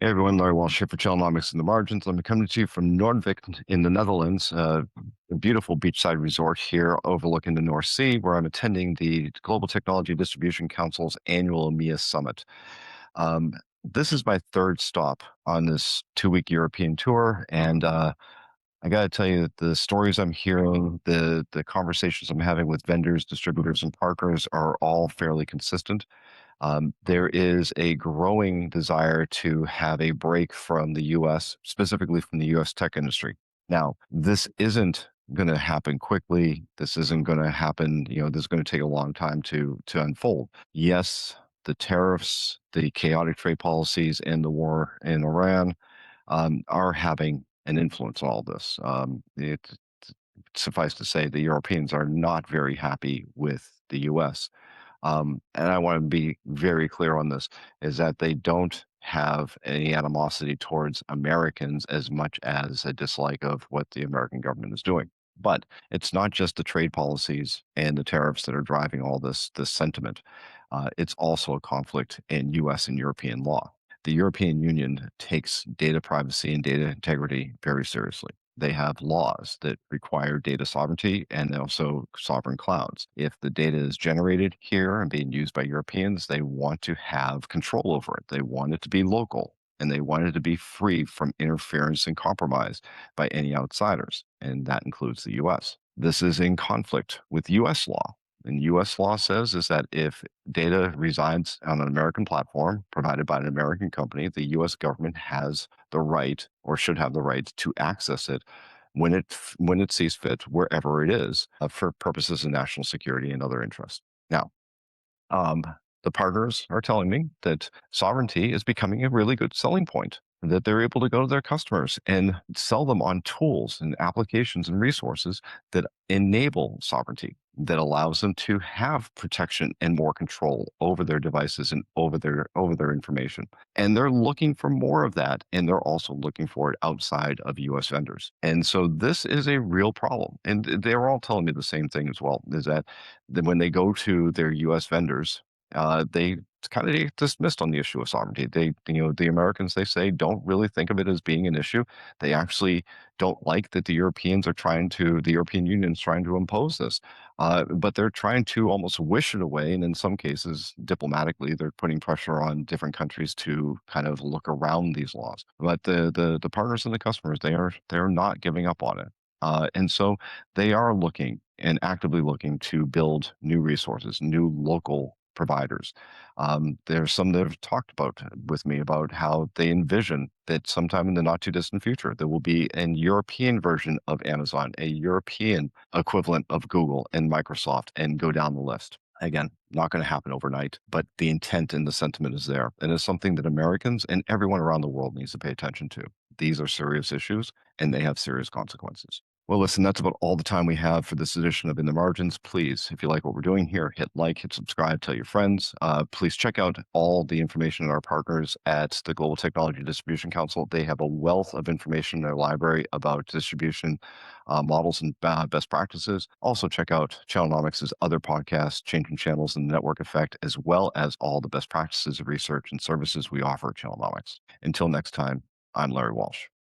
Hey everyone, Larry Walsh here for Channelnomics in the Margins. I'm coming to you from Noordwijk in the Netherlands, a beautiful beachside resort here overlooking the North Sea, where I'm attending the Global Technology Distribution Council's annual EMEA Summit. Um, this is my third stop on this 2-week European tour, and I got to tell you that the stories I'm hearing, the conversations I'm having with vendors, distributors, and partners are all fairly consistent. There is a growing desire to have a break from the US, specifically from the US tech industry. Now, this isn't going to happen quickly. This isn't going to happen, this is going to take a long time to unfold. Yes, the tariffs, the chaotic trade policies, and the war in Iran are having an influence on all this. Suffice to say, the Europeans are not very happy with the US. And I want to be very clear on this, is that they don't have any animosity towards Americans as much as a dislike of what the American government is doing. But it's not just the trade policies and the tariffs that are driving all this sentiment. It's also a conflict in U.S. and European law. The European Union takes data privacy and data integrity very seriously. They have laws that require data sovereignty and also sovereign clouds. If the data is generated here and being used by Europeans, they want to have control over it. They want it to be local and they want it to be free from interference and compromise by any outsiders. And that includes the US. This is in conflict with US law. And US law says is that if data resides on an American platform provided by an American company, the US government has the right or should have the right to access it when it sees fit, wherever it is, for purposes of national security and other interests. Now, um, the partners are telling me that sovereignty is becoming a really good selling point, that they're able to go to their customers and sell them on tools and applications and resources that enable sovereignty, that allows them to have protection and more control over their devices and over their information. And they're looking for more of that, and they're also looking for it outside of US vendors. And so this is a real problem. And they're all telling me the same thing as well, is that when they go to their US vendors, they kind of dismissed on the issue of sovereignty. The Americans, they say, don't really think of it as being an issue. They actually don't like that the European Union is trying to impose this. But they're trying to almost wish it away. And in some cases, diplomatically, they're putting pressure on different countries to kind of look around these laws. But the partners and the customers, they're not giving up on it. And so they are looking and actively looking to build new resources, new local providers. There's some that have talked about with me about how they envision that sometime in the not too distant future, there will be an European version of Amazon, a European equivalent of Google and Microsoft, and go down the list. Again, not going to happen overnight, but the intent and the sentiment is there. And it's something that Americans and everyone around the world needs to pay attention to. These are serious issues and they have serious consequences. Well, listen, that's about all the time we have for this edition of In the Margins. Please, if you like what we're doing here, hit like, hit subscribe, tell your friends. Please check out all the information on our partners at the Global Technology Distribution Council. They have a wealth of information in their library about distribution models and best practices. Also, check out Channelnomics' other podcasts, Changing Channels and the Network Effect, as well as all the best practices of research and services we offer at Channelnomics. Until next time, I'm Larry Walsh.